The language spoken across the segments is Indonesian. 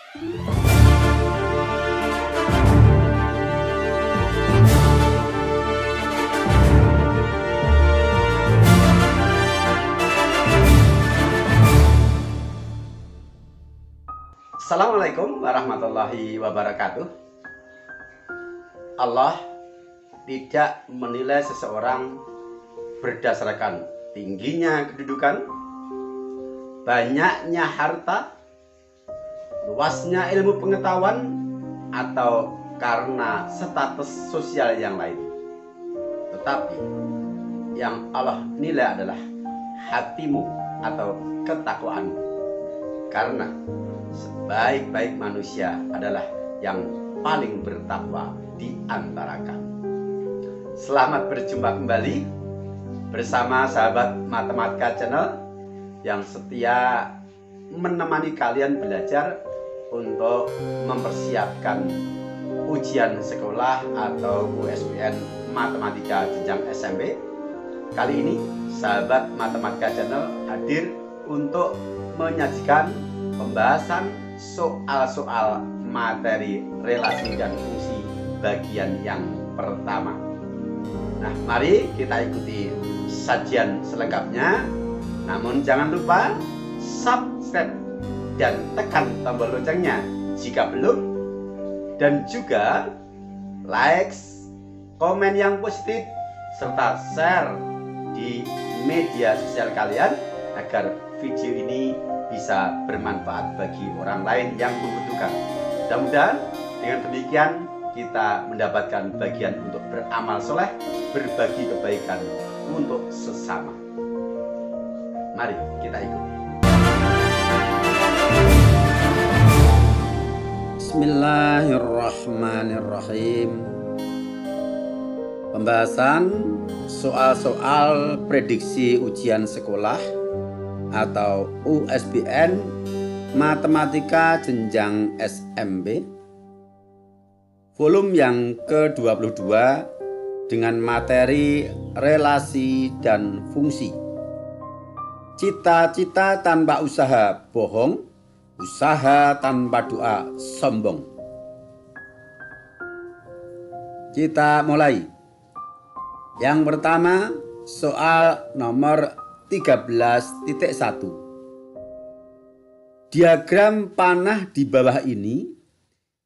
Assalamualaikum warahmatullahi wabarakatuh. Allah tidak menilai seseorang berdasarkan tingginya kedudukan, banyaknya harta, luasnya ilmu pengetahuan, atau karena status sosial yang lain. Tetapi yang Allah nilai adalah hatimu atau ketakwaanmu. Karena sebaik-baik manusia adalah yang paling bertakwa di antara kami. Selamat berjumpa kembali bersama sahabat Matematika Channel yang setia menemani kalian belajar untuk mempersiapkan ujian sekolah atau USBN Matematika jenjang SMP. Kali ini sahabat Matematika Channel hadir untuk menyajikan pembahasan soal-soal materi relasi dan fungsi bagian yang pertama. Nah, mari kita ikuti sajian selengkapnya. Namun jangan lupa subscribe dan tekan tombol loncengnya jika belum, dan juga like, komen yang positif, serta share di media sosial kalian agar video ini bisa bermanfaat bagi orang lain yang membutuhkan. Mudah-mudahan dengan demikian kita mendapatkan bagian untuk beramal soleh, berbagi kebaikan untuk sesama. Mari kita ikuti. Bismillahirrahmanirrahim. Pembahasan soal-soal prediksi ujian sekolah atau USBN Matematika jenjang SMP, volume yang ke-22 dengan materi relasi dan fungsi. Cita-cita tanpa usaha bohong, usaha tanpa doa sombong. Kita mulai. Yang pertama, soal nomor 13.1. Diagram panah di bawah ini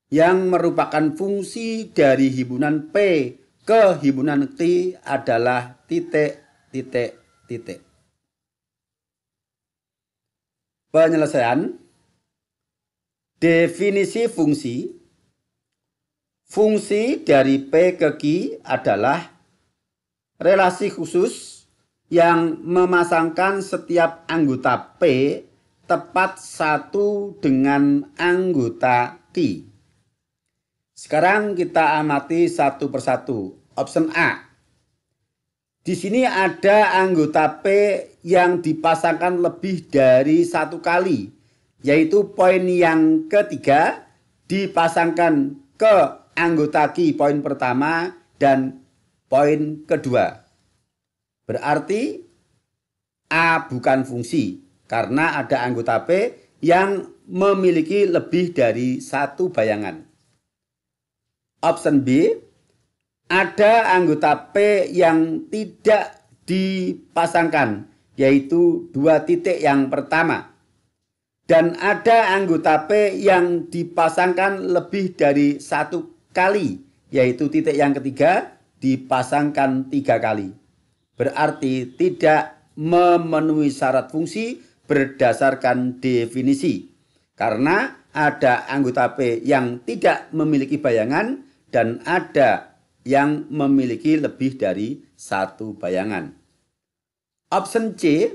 yang merupakan fungsi dari himpunan P ke himpunan Q adalah titik, titik, titik. Penyelesaian. Definisi fungsi. Fungsi dari P ke Q adalah relasi khusus yang memasangkan setiap anggota P tepat satu dengan anggota Q. Sekarang kita amati satu persatu. Option A. Di sini ada anggota P yang dipasangkan lebih dari satu kali, yaitu poin yang ketiga dipasangkan ke anggota Q poin pertama dan poin kedua. Berarti A bukan fungsi karena ada anggota P yang memiliki lebih dari satu bayangan. Option B, ada anggota P yang tidak dipasangkan, yaitu dua titik yang pertama. Dan ada anggota P yang dipasangkan lebih dari satu kali, yaitu titik yang ketiga dipasangkan 3 kali. Berarti tidak memenuhi syarat fungsi berdasarkan definisi. Karena ada anggota P yang tidak memiliki bayangan dan ada yang memiliki lebih dari satu bayangan. Option C,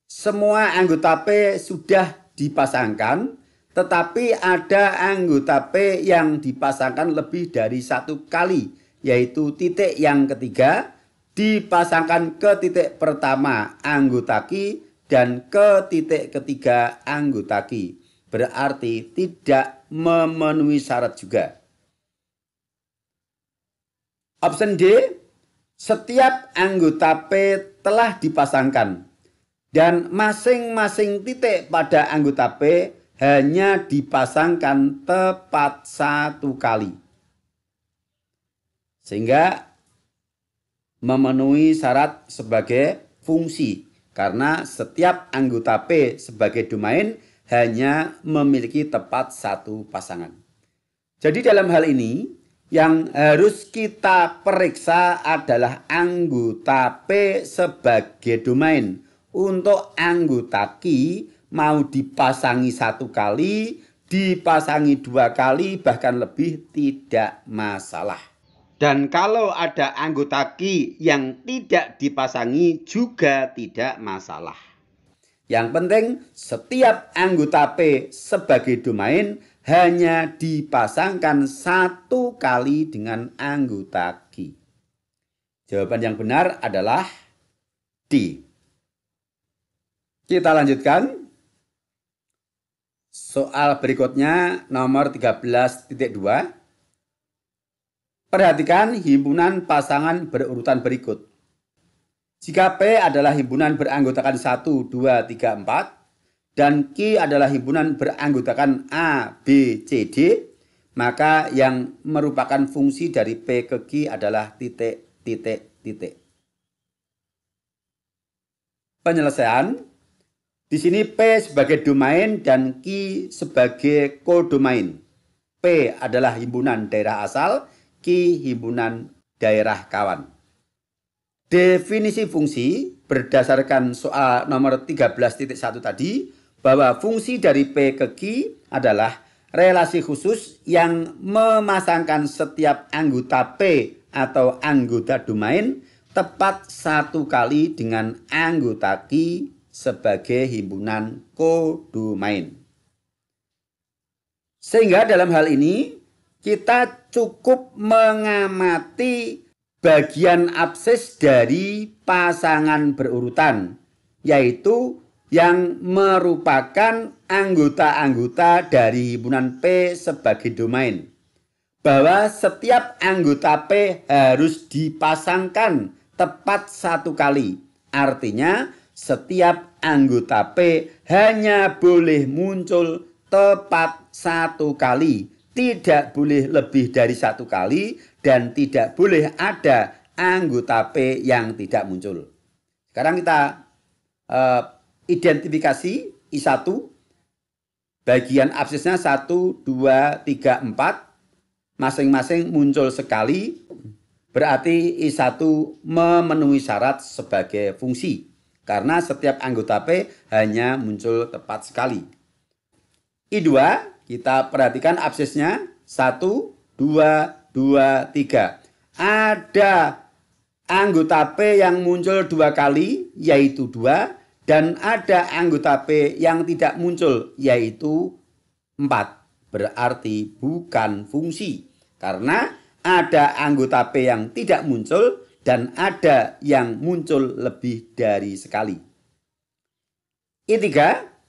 semua anggota P sudah dipasangkan, tetapi ada anggota P yang dipasangkan lebih dari satu kali, yaitu titik yang ketiga dipasangkan ke titik pertama anggota Q dan ke titik ketiga anggota Q. Berarti tidak memenuhi syarat juga. Option D, setiap anggota P telah dipasangkan dan masing-masing titik pada anggota P hanya dipasangkan tepat satu kali. Sehingga memenuhi syarat sebagai fungsi. Karena setiap anggota P sebagai domain hanya memiliki tepat satu pasangan. Jadi dalam hal ini yang harus kita periksa adalah anggota P sebagai domain. Untuk anggota Q mau dipasangi satu kali, dipasangi dua kali, bahkan lebih tidak masalah. Dan kalau ada anggota Q yang tidak dipasangi juga tidak masalah. Yang penting setiap anggota P sebagai domain hanya dipasangkan satu kali dengan anggota Q. Jawaban yang benar adalah D. Kita lanjutkan. Soal berikutnya nomor 13.2. Perhatikan himpunan pasangan berurutan berikut. Jika P adalah himpunan beranggotakan 1, 2, 3, 4 dan Q adalah himpunan beranggotakan A, B, C, D, maka yang merupakan fungsi dari P ke Q adalah titik, titik, titik. Penyelesaian. Di sini P sebagai domain dan Q sebagai kodomain. P adalah himpunan daerah asal, Q himpunan daerah kawan. Definisi fungsi berdasarkan soal nomor 13.1 tadi bahwa fungsi dari P ke Q adalah relasi khusus yang memasangkan setiap anggota P atau anggota domain tepat satu kali dengan anggota Q sebagai himpunan kodomain. Sehingga dalam hal ini kita cukup mengamati bagian absis dari pasangan berurutan, yaitu yang merupakan anggota-anggota dari himpunan P sebagai domain. Bahwa setiap anggota P harus dipasangkan tepat satu kali. Artinya setiap anggota P hanya boleh muncul tepat satu kali. Tidak boleh lebih dari satu kali dan tidak boleh ada anggota P yang tidak muncul. Sekarang kita identifikasi I1. Bagian absisnya 1, 2, 3, 4. Masing-masing muncul sekali. Berarti I1 memenuhi syarat sebagai fungsi. Karena setiap anggota P hanya muncul tepat sekali. I2. Kita perhatikan absisnya 1, 2, 2, 3. Ada anggota P yang muncul dua kali, yaitu 2. Dan ada anggota P yang tidak muncul, yaitu 4. Berarti bukan fungsi. Karena ada anggota P yang tidak muncul dan ada yang muncul lebih dari sekali. I3.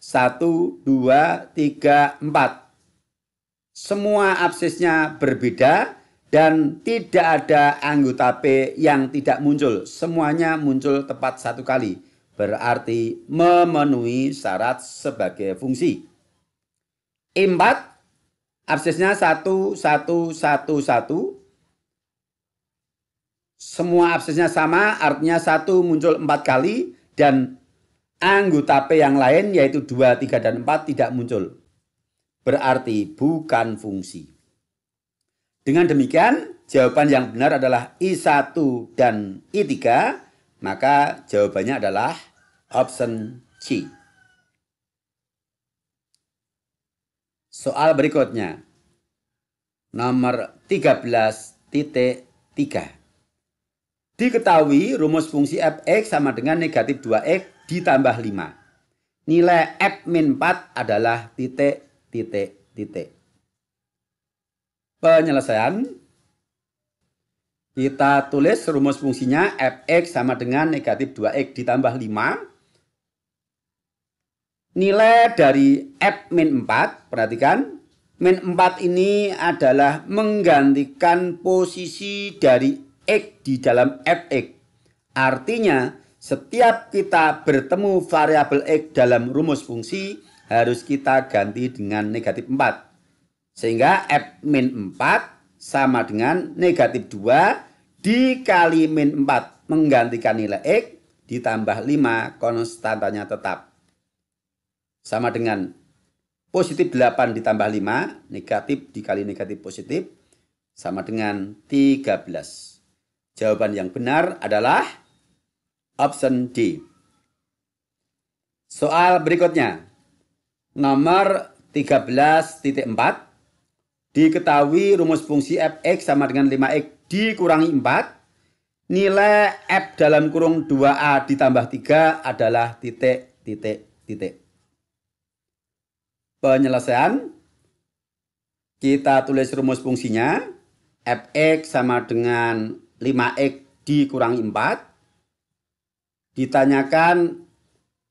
1, 2, 3, 4. Semua absisnya berbeda dan tidak ada anggota P yang tidak muncul. Semuanya muncul tepat satu kali. Berarti memenuhi syarat sebagai fungsi. I4. Absisnya 1, 1, 1, 1. Semua absisnya sama, artinya 1 muncul 4 kali dan anggota P yang lain yaitu 2, 3, dan 4 tidak muncul. Berarti bukan fungsi. Dengan demikian, jawaban yang benar adalah I1 dan I3, maka jawabannya adalah option C. Soal berikutnya, nomor 13.3. Diketahui rumus fungsi f(x) sama dengan negatif 2x ditambah 5. Nilai f-4 adalah titik, titik, titik. Penyelesaian. Kita tulis rumus fungsinya f(x) sama dengan negatif 2x ditambah 5. Nilai dari f-4, perhatikan. Min 4 ini adalah menggantikan posisi dari x di dalam f(x). Artinya, setiap kita bertemu variabel x dalam rumus fungsi, harus kita ganti dengan negatif 4. Sehingga F min 4 sama dengan negatif 2 dikali min 4 menggantikan nilai X ditambah 5 konstantanya tetap. Sama dengan positif 8 ditambah 5, negatif dikali negatif positif, sama dengan 13. Jawaban yang benar adalah option D. Soal berikutnya, nomor 13.4. Diketahui rumus fungsi fx sama dengan 5x dikurangi 4. Nilai f dalam kurung 2a ditambah 3 adalah titik. Penyelesaian, kita tulis rumus fungsinya. Fx sama dengan 5x dikurangi 4. Ditanyakan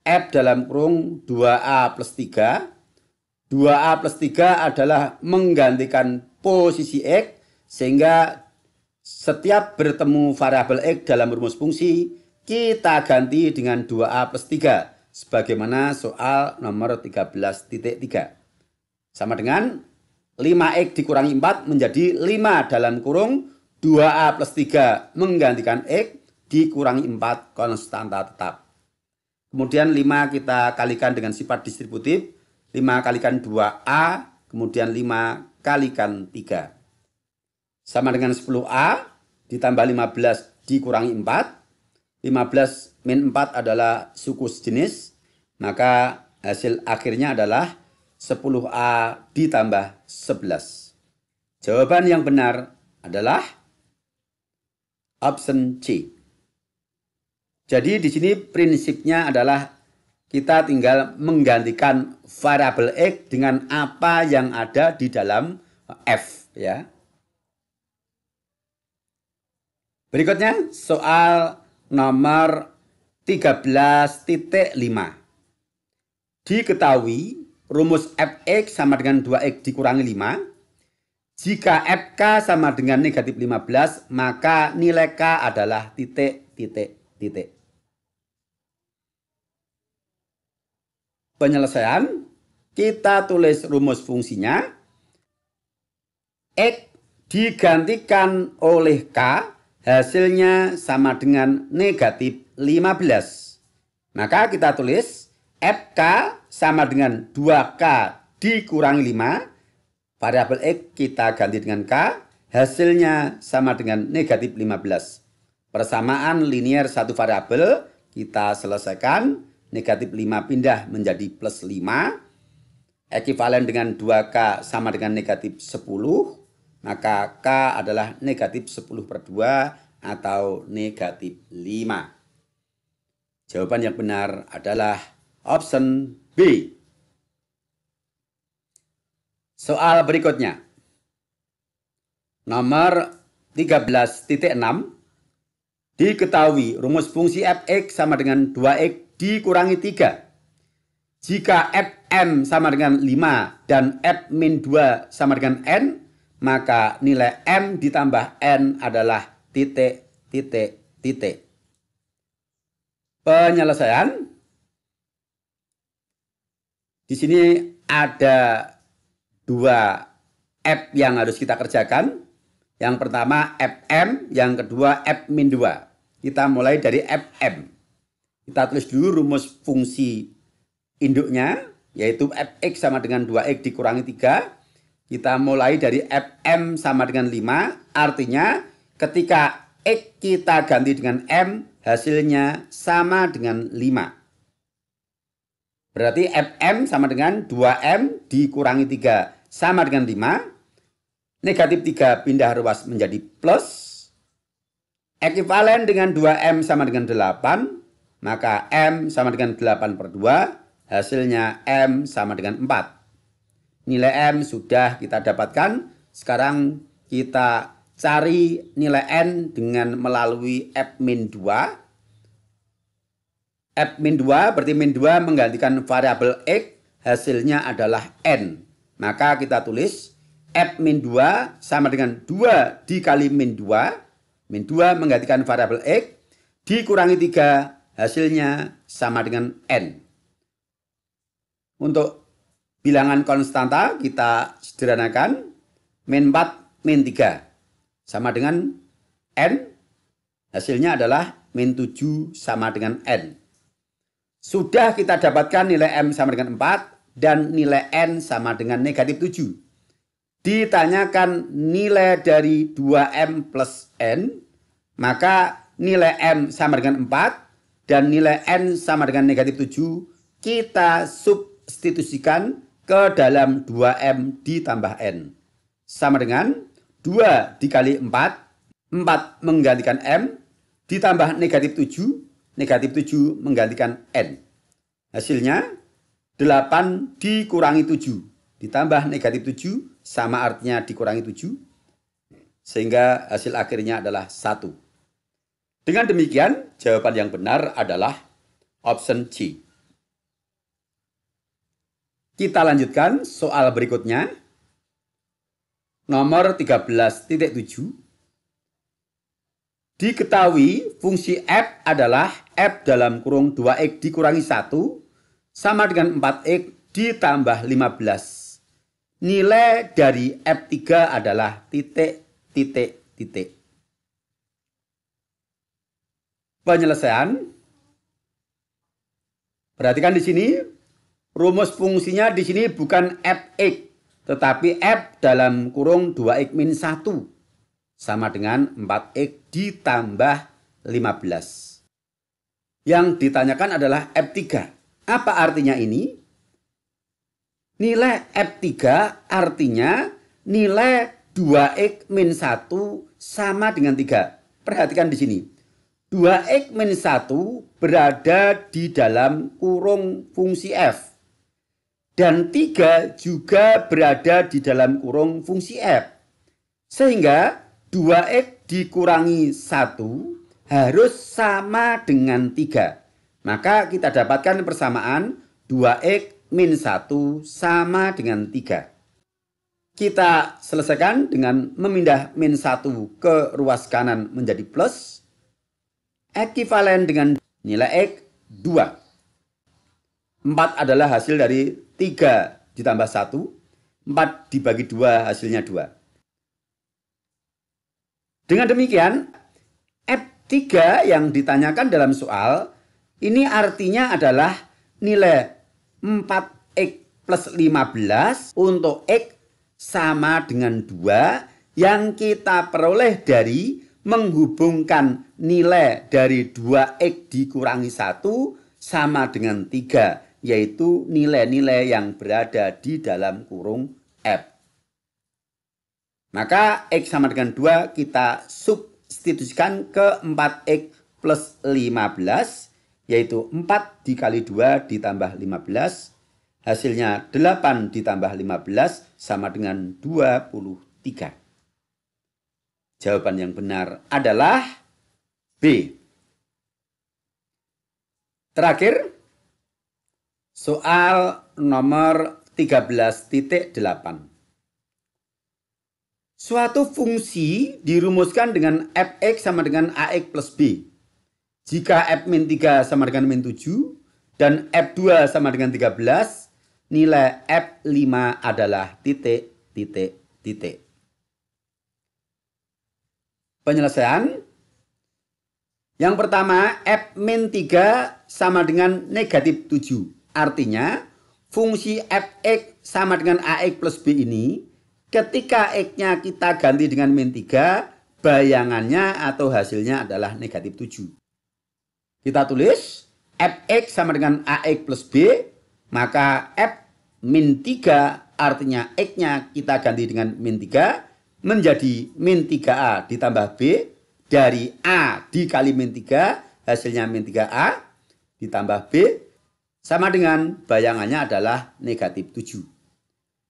f dalam kurung 2a plus 3. 2a plus 3 adalah menggantikan posisi X, sehingga setiap bertemu variabel X dalam rumus fungsi, kita ganti dengan 2a plus 3, sebagaimana soal nomor 13.3. Sama dengan 5x dikurangi 4 menjadi 5 dalam kurung 2a plus 3 menggantikan X dikurangi 4 konstanta tetap. Kemudian 5 kita kalikan dengan sifat distributif. 5 kalikan 2A, kemudian 5 kalikan 3. Sama dengan 10A, ditambah 15 dikurangi 4. 15 min 4 adalah suku sejenis, maka hasil akhirnya adalah 10A ditambah 11. Jawaban yang benar adalah option C. Jadi di sini prinsipnya adalah kita tinggal menggantikan variabel X dengan apa yang ada di dalam F, ya. Berikutnya soal nomor 13.5. Diketahui rumus fx sama dengan 2x dikurangi 5. Jika fk sama dengan negatif 15, maka nilai k adalah titik. Penyelesaian, kita tulis rumus fungsinya. X digantikan oleh K, hasilnya sama dengan negatif 15. Maka kita tulis FK sama dengan 2K dikurangi 5. Variabel X kita ganti dengan K, hasilnya sama dengan negatif 15. Persamaan linier satu variabel kita selesaikan. Negatif 5 pindah menjadi plus 5. Ekivalen dengan 2K sama dengan negatif 10. Maka K adalah negatif 10 per 2 atau negatif 5. Jawaban yang benar adalah option B. Soal berikutnya. Nomor 13.6. Diketahui rumus fungsi fx sama dengan 2x dikurangi 3. Jika fm sama dengan 5 dan f min 2 sama dengan n, maka nilai m ditambah n adalah titik. Penyelesaian, di sini ada 2 f yang harus kita kerjakan. Yang pertama fm, yang kedua f min 2. Kita mulai dari fm. Kita tulis dulu rumus fungsi induknya, yaitu fx sama dengan 2x dikurangi 3. Kita mulai dari fm sama dengan 5, artinya ketika x kita ganti dengan m, hasilnya sama dengan 5. Berarti fm sama dengan 2m dikurangi 3 sama dengan 5. Negatif 3 pindah ruas menjadi plus. Ekivalen dengan 2m sama dengan 8. Maka M sama dengan 8 per 2, hasilnya M sama dengan 4. Nilai M sudah kita dapatkan, sekarang kita cari nilai N dengan melalui F min 2. F min 2 berarti min 2 menggantikan variabel X, hasilnya adalah N. Maka kita tulis F min 2 sama dengan 2 dikali min 2. Min 2 menggantikan variabel X, dikurangi 3, hasilnya sama dengan N. Untuk bilangan konstanta kita sederhanakan. Min 4 min 3 sama dengan N. Hasilnya adalah min 7 sama dengan N. Sudah kita dapatkan nilai M sama dengan 4 dan nilai N sama dengan negatif 7. Ditanyakan nilai dari 2M plus N, maka nilai M sama dengan 4 dan nilai N sama dengan negatif 7 kita substitusikan ke dalam 2M ditambah N. Sama dengan 2 dikali 4, 4 menggantikan M, ditambah negatif 7 menggantikan N. Hasilnya 8 dikurangi 7, ditambah negatif 7, sama artinya dikurangi 7, sehingga hasil akhirnya adalah 1. Dengan demikian, jawaban yang benar adalah option C. Kita lanjutkan soal berikutnya. Nomor 13.7. Diketahui fungsi f adalah f dalam kurung 2x dikurangi 1 sama dengan 4x ditambah 15. Nilai dari f3 adalah titik. Penyelesaian. Perhatikan di sini, rumus fungsinya di sini bukan fx, tetapi f dalam kurung 2x min 1 sama dengan 4x ditambah 15. Yang ditanyakan adalah f3. Apa artinya ini? Nilai f3 artinya nilai 2x min 1 sama dengan 3. Perhatikan di sini. 2x min 1 berada di dalam kurung fungsi f. Dan 3 juga berada di dalam kurung fungsi f. Sehingga 2x dikurangi 1 harus sama dengan 3. Maka kita dapatkan persamaan 2x min 1 sama dengan 3. Kita selesaikan dengan memindah min 1 ke ruas kanan menjadi plus. Ekivalen dengan nilai x 2. 4 adalah hasil dari 3 ditambah 1. 4 dibagi 2 hasilnya 2. Dengan demikian, F3 yang ditanyakan dalam soal, ini artinya adalah nilai 4x plus 15 untuk x sama dengan 2 yang kita peroleh dari menghubungkan nilai dari 2x dikurangi 1 sama dengan 3. Yaitu nilai-nilai yang berada di dalam kurung F. Maka X sama dengan 2 kita substitusikan ke 4X plus 15. Yaitu 4 dikali 2 ditambah 15. Hasilnya 8 ditambah 15 sama dengan 23. Jawaban yang benar adalah B. Terakhir, soal nomor 13.8. Suatu fungsi dirumuskan dengan fx sama dengan ax plus b. Jika f min 3 sama dengan min 7 dan f2 sama dengan 13, nilai f5 adalah titik. Penyelesaian. Yang pertama, f min 3 sama dengan negatif 7. Artinya, fungsi fx sama dengan ax plus b ini, ketika x-nya kita ganti dengan min 3, bayangannya atau hasilnya adalah negatif 7. Kita tulis, fx sama dengan ax plus b, maka f min 3 artinya x-nya kita ganti dengan min 3, menjadi min 3a ditambah b, dari a dikali min 3, hasilnya min 3a, ditambah b, sama dengan bayangannya adalah negatif 7.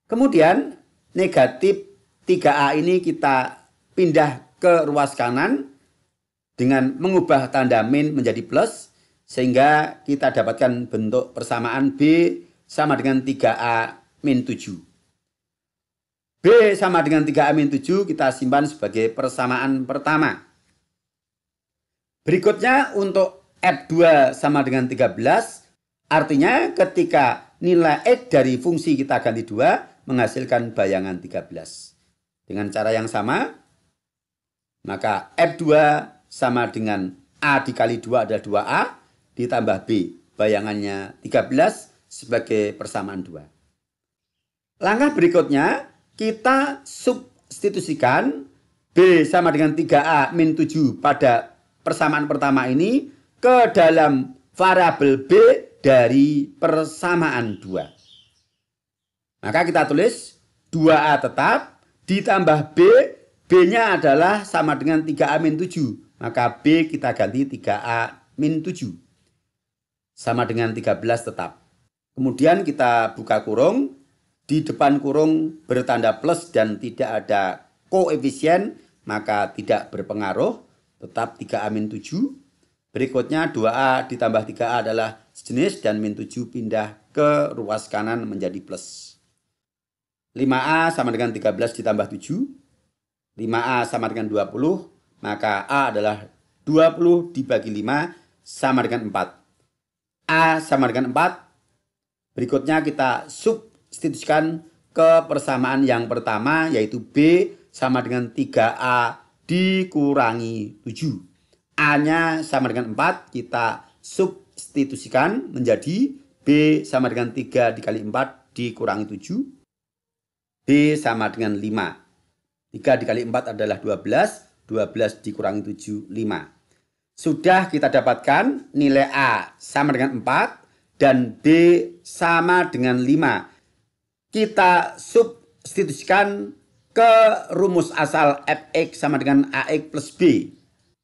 Kemudian negatif 3A ini kita pindah ke ruas kanan dengan mengubah tanda min menjadi plus. Sehingga kita dapatkan bentuk persamaan B sama dengan 3A min 7. B sama dengan 3A min 7 kita simpan sebagai persamaan pertama. Berikutnya untuk F2 sama dengan 13. Artinya ketika nilai X dari fungsi kita ganti 2 menghasilkan bayangan 13. Dengan cara yang sama, maka F2 sama dengan A dikali 2 adalah 2A ditambah B. Bayangannya 13 sebagai persamaan 2. Langkah berikutnya, kita substitusikan B sama dengan 3A min 7 pada persamaan pertama ini ke dalam variabel B dari persamaan 2. Maka kita tulis 2A tetap ditambah B, B-nya adalah sama dengan 3A min 7. Maka B kita ganti 3A min 7. Sama dengan 13 tetap. Kemudian kita buka kurung. Di depan kurung bertanda plus dan tidak ada koefisien, maka tidak berpengaruh. Tetap 3A min 7. Berikutnya 2A ditambah 3A adalah sejenis dan min 7 pindah ke ruas kanan menjadi plus. 5A sama dengan 13 ditambah 7. 5A sama dengan 20. Maka A adalah 20 dibagi 5 sama dengan 4. A sama dengan 4. Berikutnya kita substitusikan ke persamaan yang pertama, yaitu B sama dengan 3A dikurangi 7. A-nya sama dengan 4, kita substitusikan menjadi B sama dengan 3 dikali 4 dikurangi 7. B sama dengan 5. 3 dikali 4 adalah 12. 12 dikurangi 7, 5. Sudah kita dapatkan nilai A sama dengan 4 dan B sama dengan 5. Kita substitusikan ke rumus asal Fx sama dengan Ax plus B.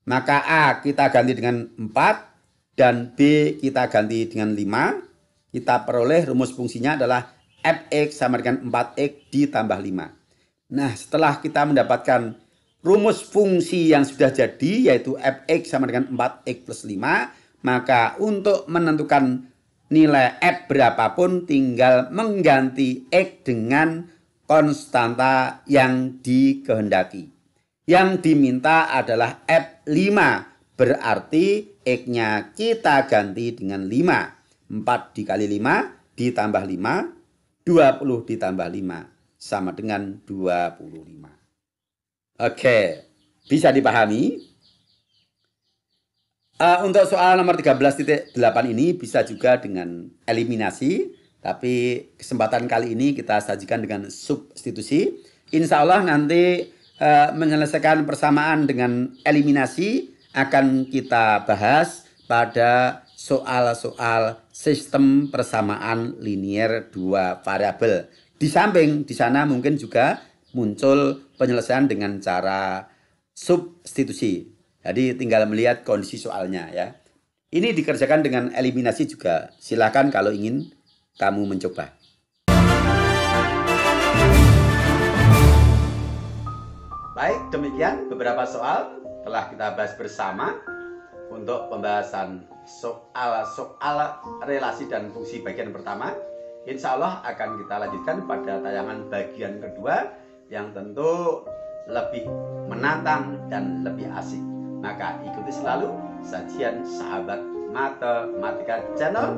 Maka A kita ganti dengan 4 dan B kita ganti dengan 5. Kita peroleh rumus fungsinya adalah Fx sama dengan 4x ditambah 5. Nah, setelah kita mendapatkan rumus fungsi yang sudah jadi, yaitu Fx sama dengan 4x plus 5, maka untuk menentukan nilai F berapapun tinggal mengganti X dengan konstanta yang dikehendaki. Yang diminta adalah F5, berarti X-nya kita ganti dengan 5. 4 dikali 5 ditambah 5, 20 ditambah 5 sama dengan 25. Oke, bisa dipahami? Untuk soal nomor 13.8 ini bisa juga dengan eliminasi, tapi kesempatan kali ini kita sajikan dengan substitusi. Insya Allah nanti menyelesaikan persamaan dengan eliminasi akan kita bahas pada soal-soal sistem persamaan linier 2 variabel. Di samping di sana mungkin juga muncul penyelesaian dengan cara substitusi. Jadi tinggal melihat kondisi soalnya ya. Ini dikerjakan dengan eliminasi juga. Silakan kalau ingin kamu mencoba. Baik, demikian beberapa soal telah kita bahas bersama untuk pembahasan soal-soal relasi dan fungsi bagian pertama. Insya Allah akan kita lanjutkan pada tayangan bagian kedua yang tentu lebih menantang dan lebih asik. Maka ikuti selalu sajian Sahabat Matematika Channel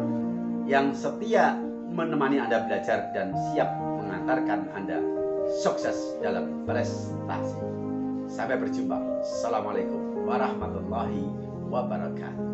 yang setia menemani Anda belajar dan siap mengantarkan Anda sukses dalam prestasi. Sampai berjumpa. Assalamualaikum warahmatullahi wabarakatuh.